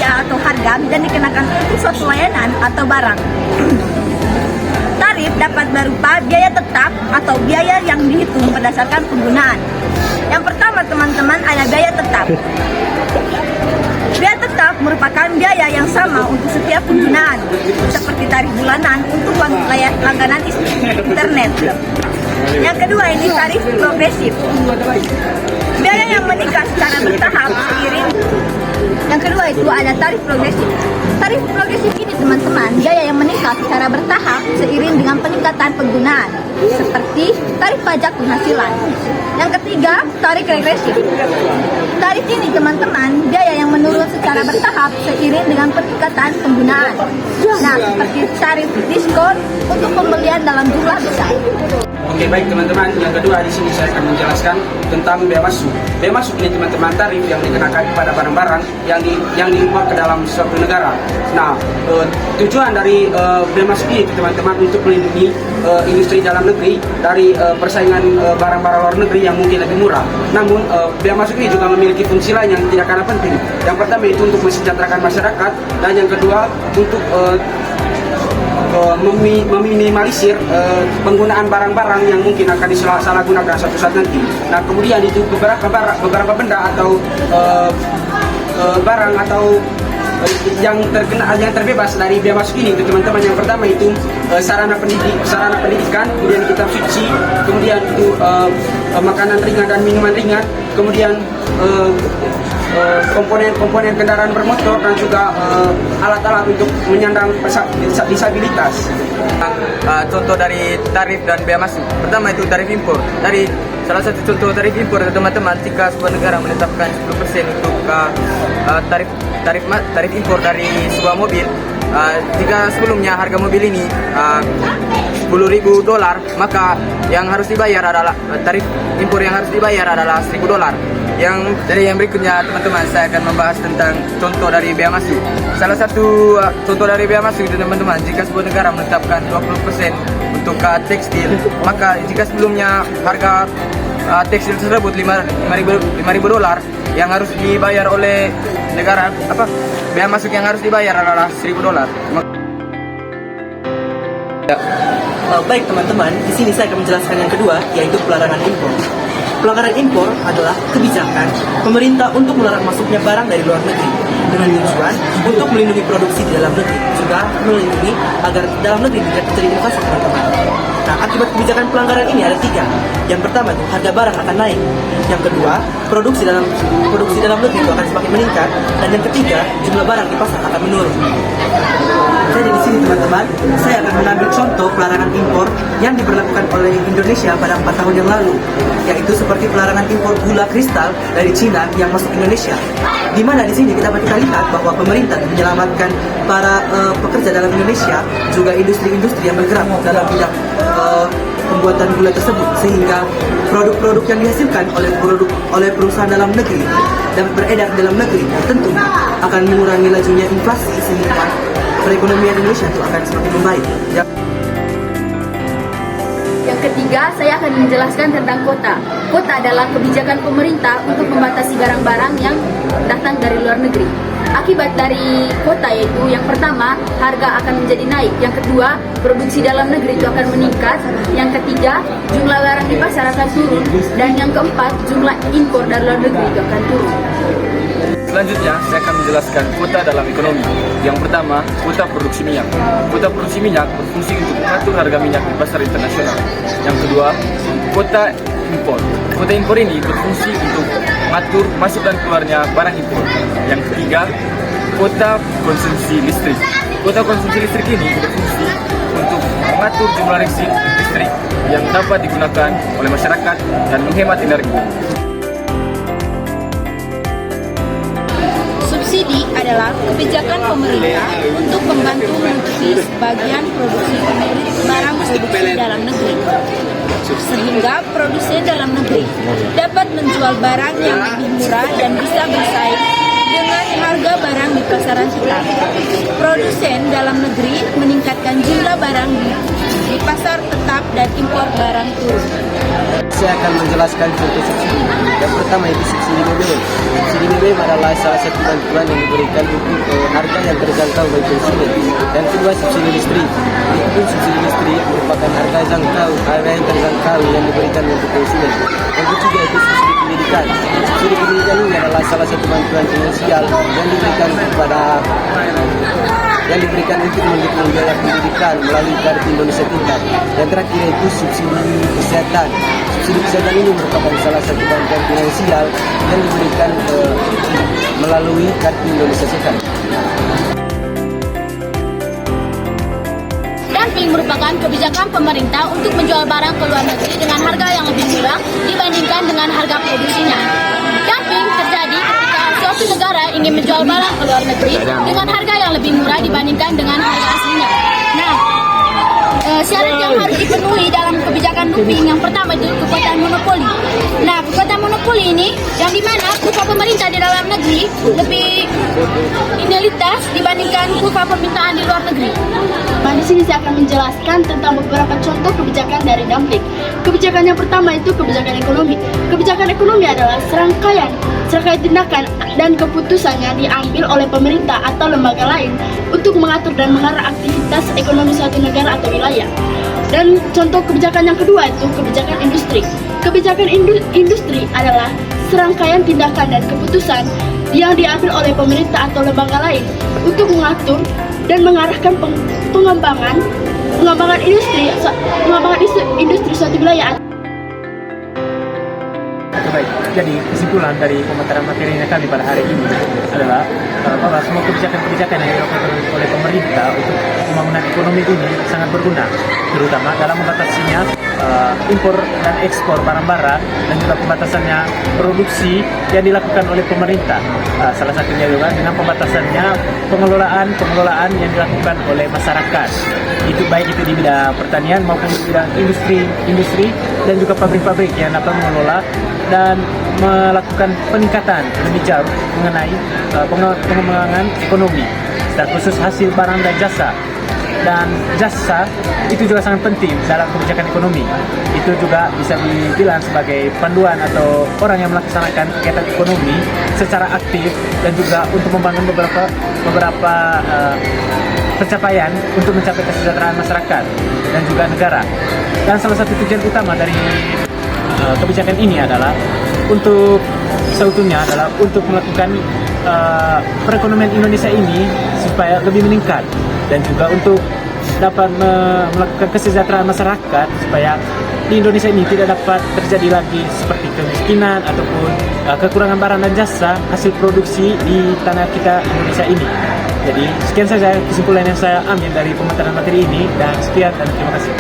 biaya atau harga dan dikenakan untuk suatu layanan atau barang. Tarif dapat berupa biaya tetap atau biaya yang dihitung berdasarkan penggunaan. Yang pertama teman-teman ada biaya tetap. Biaya tetap merupakan biaya yang sama untuk setiap penggunaan, seperti tarif bulanan untuk langganan internet. Yang kedua ini tarif progresif. Biaya yang meningkat secara bertahap seiring. Yang kedua itu ada tarif progresif. Tarif progresif ini teman-teman, biaya yang meningkat secara bertahap seiring dengan peningkatan penggunaan, seperti tarif pajak penghasilan. Yang ketiga, tarif regresif. Tarif ini teman-teman, biaya yang menurun secara bertahap seiring dengan peningkatan penggunaan. Nah, seperti tarif diskon untuk pembelian dalam jumlah besar. Oke, baik teman-teman, yang kedua di sini saya akan menjelaskan tentang bea masuk. Bea masuk ini teman-teman tarif yang dikenakan kepada barang-barang yang diimpor ke dalam suatu negara. Nah, tujuan dari bea masuk ini teman-teman untuk melindungi industri dalam negeri dari persaingan barang-barang luar negeri yang mungkin lebih murah. Namun bea masuk ini juga memiliki fungsi lain yang tidak kalah penting. Yang pertama itu untuk mensejahterakan masyarakat, dan yang kedua untuk meminimalisir penggunaan barang-barang yang mungkin akan disalahgunakan suatu saat nanti. Nah, kemudian itu beberapa benda atau barang atau yang terbebas dari bea masuk ini, teman-teman. Yang pertama itu sarana pendidikan, kemudian kitab suci, kemudian itu makanan ringan dan minuman ringan, kemudian komponen kendaraan bermotor, dan juga alat-alat untuk menyandang disabilitas. Contoh dari tarif dan bea masuk. Pertama itu tarif impor. Dari salah satu contoh tarif impor teman-teman, jika sebuah negara menetapkan 10% untuk tarif impor dari sebuah mobil, jika sebelumnya harga mobil ini $10.000, maka yang harus dibayar adalah tarif impor yang harus dibayar adalah $1.000. Yang berikutnya teman-teman, saya akan membahas tentang contoh dari bea masuk. Salah satu contoh dari bea masuk itu teman-teman, jika sebuah negara menetapkan 20% untuk tekstil, maka jika sebelumnya harga tekstil tersebut $5.000, yang harus dibayar oleh negara bea masuk yang harus dibayar adalah $1.000. Baik teman-teman, di sini saya akan menjelaskan yang kedua, yaitu pelarangan impor. Pelanggaran impor adalah kebijakan pemerintah untuk melarang masuknya barang dari luar negeri dengan tujuan untuk melindungi produksi di dalam negeri, juga melindungi agar dalam negeri tidak terjadi inflasi, teman-teman. Nah, akibat kebijakan pelanggaran ini ada 3. Yang pertama itu harga barang akan naik. Yang kedua, produksi dalam negeri itu akan semakin meningkat. Dan yang ketiga, jumlah barang di pasar akan menurun. Jadi di sini teman-teman, saya akan mengambil contoh pelarangan impor yang diberlakukan oleh Indonesia pada 4 tahun yang lalu, yaitu seperti pelarangan impor gula kristal dari Cina yang masuk Indonesia. Di mana di sini kita lihat bahwa pemerintah menyelamatkan para pekerja dalam Indonesia, juga industri-industri yang bergerak dalam bidang pembuatan gula tersebut, sehingga produk-produk yang dihasilkan oleh perusahaan dalam negeri dan beredar dalam negeri tentunya akan mengurangi lajunya inflasi, sehingga perekonomian Indonesia itu akan semakin membaik. Yang ketiga, saya akan menjelaskan tentang kuota. Kuota adalah kebijakan pemerintah untuk membatasi barang-barang yang datang dari luar negeri. Akibat dari kuota yaitu yang pertama, harga akan menjadi naik. Yang kedua, produksi dalam negeri itu akan meningkat. Yang ketiga, jumlah barang di pasar akan turun. Dan yang keempat, jumlah impor dari luar negeri itu akan turun. Selanjutnya, saya akan menjelaskan kuota dalam ekonomi. Yang pertama, kuota produksi minyak. Kuota produksi minyak berfungsi untuk mengatur harga minyak di pasar internasional. Yang kedua, kuota impor. Kuota impor ini berfungsi untuk mengatur masuk dan keluarnya barang impor. Yang ketiga, kuota konsumsi listrik. Kuota konsumsi listrik ini berfungsi untuk mengatur jumlah listrik yang dapat digunakan oleh masyarakat dan menghemat energi. Subsidi adalah kebijakan pemerintah untuk membantu menutupi sebagian produksi barang produksi dalam negeri, sehingga produsen dalam negeri dapat menjual barang yang lebih murah dan bisa bersaing dengan harga barang di pasaran tetap. Produsen dalam negeri meningkatkan jumlah barang di pasar tetap dan impor barang turun. Saya akan menjelaskan contoh subsidi. Yang pertama itu subsidi BBM. Subsidi BBM adalah salah satu bantuan yang diberikan untuk harga yang terjangkau bagi konsumen. Yang kedua subsidi listrik. Itu pun subsidi listrik merupakan harga yang terjangkau yang diberikan untuk konsumen. Yang ketiga itu subsidi pendidikan. Subsidi pendidikan ini adalah salah satu bantuan finansial yang diberikan untuk mendukung biaya pendidikan melalui Kartu Indonesia Pintar. Yang terakhir itu subsidi kesehatan. Subsidi kesehatan ini merupakan salah satu bantuan finansial yang diberikan melalui Kartu Indonesia Sehat. Dumping merupakan kebijakan pemerintah untuk menjual barang ke luar negeri dengan harga yang lebih murah dibandingkan dengan harga produksinya. Dumping terjadi ketika suatu negara ingin menjual barang ke luar negeri dengan harga yang lebih murah dibandingkan dengan harga aslinya. Nah, syarat yang harus dipenuhi dalam kebijakan dumping yang pertama itu kekuatan monopoli. Nah, kekuatan monopoli ini yang dimana kurva pemerintah di dalam negeri lebih minoritas dibandingkan kurva permintaan di luar negeri. Nah, di sini saya akan menjelaskan tentang beberapa contoh kebijakan dari dumping. Kebijakan yang pertama itu kebijakan ekonomi. Kebijakan ekonomi adalah serangkaian tindakan dan keputusan yang diambil oleh pemerintah atau lembaga lain untuk mengatur dan mengarah aktivitas ekonomi suatu negara atau wilayah. Dan contoh kebijakan yang kedua itu kebijakan industri. Kebijakan industri adalah serangkaian tindakan dan keputusan yang diambil oleh pemerintah atau lembaga lain untuk mengatur dan mengarahkan pengembangan industri suatu wilayah. Baik, jadi kesimpulan dari pemataran materinya kami pada hari ini adalah bahwa semua kebijakan yang dilakukan oleh pemerintah untuk pembangunan ekonomi ini sangat berguna, terutama dalam membatasinya impor dan ekspor barang-barang dan juga pembatasannya produksi yang dilakukan oleh pemerintah. Salah satunya juga dengan pembatasannya pengelolaan yang dilakukan oleh masyarakat. Itu baik itu di bidang pertanian maupun di bidang industri dan juga pabrik-pabrik yang dapat mengelola dan melakukan peningkatan lebih jauh mengenai pengembangan ekonomi, secara khusus hasil barang dan jasa. Dan jasa itu juga sangat penting dalam kebijakan ekonomi. Itu juga bisa dibilang sebagai panduan atau orang yang melaksanakan kegiatan ekonomi secara aktif dan juga untuk membangun beberapa pencapaian untuk mencapai kesejahteraan masyarakat dan juga negara. Dan salah satu tujuan utama dari kebijakan ini adalah untuk seutuhnya adalah untuk melakukan perekonomian Indonesia ini supaya lebih meningkat dan juga untuk dapat melakukan kesejahteraan masyarakat supaya di Indonesia ini tidak dapat terjadi lagi seperti kemiskinan ataupun kekurangan barang dan jasa hasil produksi di tanah kita Indonesia ini. Jadi sekian saja kesimpulan yang saya ambil dari pemataran materi ini dan sekian dan terima kasih.